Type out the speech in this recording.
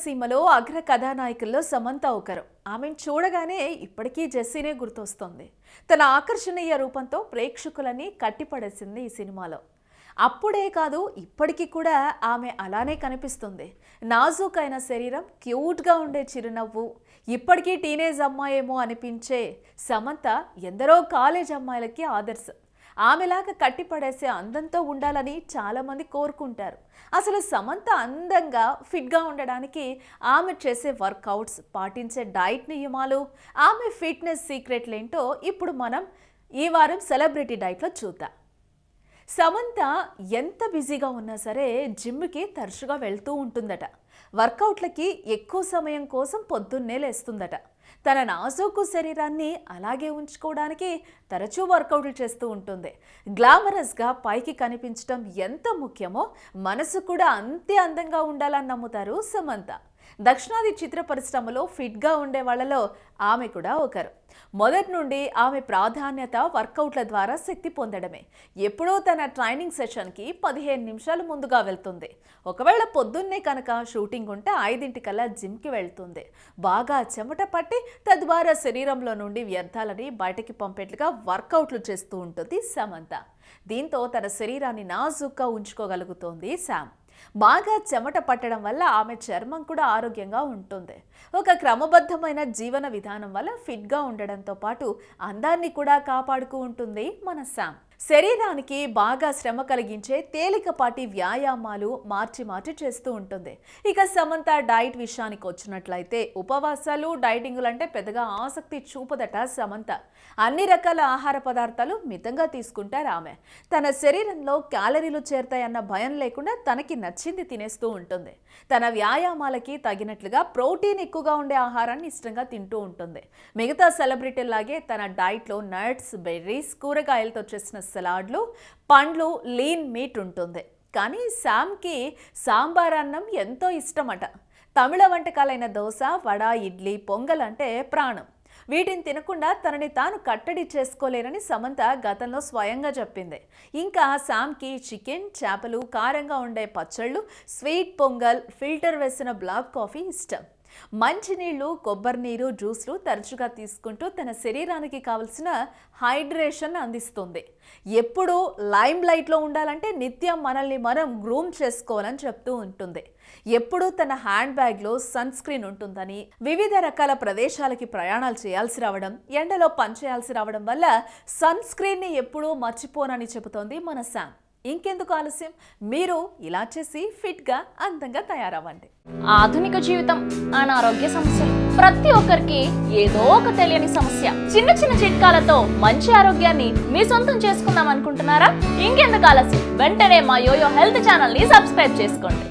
సీమలో అగ్ర కథానాయకుల్లో సమంత ఒకరు. ఆమెను చూడగానే ఇప్పటికీ జెస్సీనే గుర్తొస్తుంది. తన ఆకర్షణీయ రూపంతో ప్రేక్షకులని కట్టిపడేసింది ఈ సినిమాలో. అప్పుడే కాదు, ఇప్పటికీ కూడా ఆమె అలానే కనిపిస్తుంది. నాజూకైన శరీరం, క్యూట్గా ఉండే చిరునవ్వు, ఇప్పటికీ టీనేజ్ అమ్మాయేమో అనిపించే సమంత ఎందరో కాలేజ్ అమ్మాయిలకి ఆదర్శం. ఆమెలాగా కట్టిపడేసే అందంతో ఉండాలని చాలామంది కోరుకుంటారు. అసలు సమంత అందంగా ఫిట్గా ఉండడానికి ఆమె చేసే వర్కౌట్స్, పాటించే డైట్ నియమాలు, ఆమె ఫిట్నెస్ సీక్రెట్లేంటో ఇప్పుడు మనం ఈ వారం సెలబ్రిటీ డైట్లో చూద్దాం. సమంత ఎంత బిజీగా ఉన్నా సరే జిమ్కి తరచుగా వెళ్తూ ఉంటుందట. వర్కౌట్లకి ఎక్కువ సమయం కోసం పొద్దున్నే లేస్తుందట. తన నాజూకు శరీరాన్ని అలాగే ఉంచుకోవడానికి తరచూ వర్కౌట్లు చేస్తూ ఉంటుంది. గ్లామరస్గా పైకి కనిపించడం ఎంత ముఖ్యమో మనసు కూడా అంతే అందంగా ఉండాలని నమ్ముతారు సమంత. దక్షిణాది చిత్ర పరిశ్రమలో ఫిట్గా ఉండే వాళ్ళలో ఆమె కూడా ఒకరు. మొదటి నుండి ఆమె ప్రాధాన్యత వర్కౌట్ల ద్వారా శక్తి పొందడమే. ఎప్పుడూ తన ట్రైనింగ్ సెషన్కి 15 నిమిషాలు ముందుగా వెళ్తుంది. ఒకవేళ పొద్దున్నే కనుక షూటింగ్ ఉంటే 5 జిమ్కి వెళ్తుంది. బాగా చెమట పట్టి తద్వారా శరీరంలో నుండి వ్యర్థాలని బయటకి పంపేట్లుగా వర్కౌట్లు చేస్తూ ఉంటుంది సమంత. దీంతో తన శరీరాన్ని నాజూగ్గా ఉంచుకోగలుగుతోంది శామ్. బాగా చెమట పట్టడం వల్ల ఆమె చర్మం కూడా ఆరోగ్యంగా ఉంటుంది. ఒక క్రమబద్ధమైన జీవన విధానం వల్ల ఫిట్గా ఉండడంతో పాటు అందాన్ని కూడా కాపాడుతూ ఉంటుంది మన శామ్. శరీరానికి బాగా శ్రమ కలిగించే తేలికపాటి వ్యాయామాలు మార్చి చేస్తూ ఉంటుంది. ఇక సమంత డైట్ విషయానికి వచ్చినట్లయితే ఉపవాసాలు, డైటింగులు అంటే పెద్దగా ఆసక్తి చూపదట సమంత. అన్ని రకాల ఆహార పదార్థాలు మితంగా తీసుకుంటారు ఆమె. తన శరీరంలో క్యాలరీలు చేరుతాయన్న భయం లేకుండా తనకి నచ్చింది తినేస్తూ ఉంటుంది. తన వ్యాయామాలకి తగినట్లుగా ప్రోటీన్ ఎక్కువగా ఉండే ఆహారాన్ని ఇష్టంగా తింటూ ఉంటుంది. మిగతా సెలబ్రిటీలాగే తన డైట్లో నట్స్, బెర్రీస్, కూరగాయలతో చేసిన సలాడ్లు, పండ్లు, లీన్ మీట్ ఉంటుంది. కానీ శామ్కి సాంబార్ అన్నం ఎంతో ఇష్టమట. తమిళ వంటకాలైన దోశ, వడ, ఇడ్లీ, పొంగల్ అంటే ప్రాణం. వీటిని తినకుండా తనని తాను కట్టడి చేసుకోలేనని సమంత గతంలో స్వయంగా చెప్పింది. ఇంకా శామ్కి చికెన్, చేపలు, కారంగా ఉండే పచ్చళ్ళు, స్వీట్ పొంగల్, ఫిల్టర్ వేసిన బ్లాక్ కాఫీ ఇష్టం. మంచినీళ్లు, కొబ్బరి నీరు, జ్యూస్లు తరచుగా తీసుకుంటూ తన శరీరానికి కావలసిన హైడ్రేషన్ అందిస్తుంది. ఎప్పుడూ లైమ్ లైట్లో ఉండాలంటే నిత్యం మనల్ని మనం గ్రూమ్ చేసుకోవాలని చెప్తూ ఉంటుంది. ఎప్పుడూ తన హ్యాండ్ బ్యాగ్లో సన్ స్క్రీన్ ఉంటుందని, వివిధ రకాల ప్రదేశాలకి ప్రయాణాలు చేయాల్సి రావడం, ఎండలో పనిచేయాల్సి రావడం వల్ల సన్ స్క్రీన్ని ఎప్పుడూ మర్చిపోనని చెబుతోంది మన శామ్. ఇంకెందుకు ఆలస్యం, మీరు ఇలా చేసి ఫిట్గా అందంగా తయారవ్వండి. ఆధునిక జీవితం, అనారోగ్య సమస్యలు, ప్రతి ఒక్కరికి ఏదో ఒక తెలియని సమస్య. చిన్న చిన్న చిట్కాలతో మంచి ఆరోగ్యాన్ని మీ సొంతం చేసుకుందాం అనుకుంటున్నారా? ఇంకెందుకు ఆలస్యం, వెంటనే మా యోయో హెల్త్ ఛానల్ ని సబ్స్క్రైబ్ చేసుకోండి.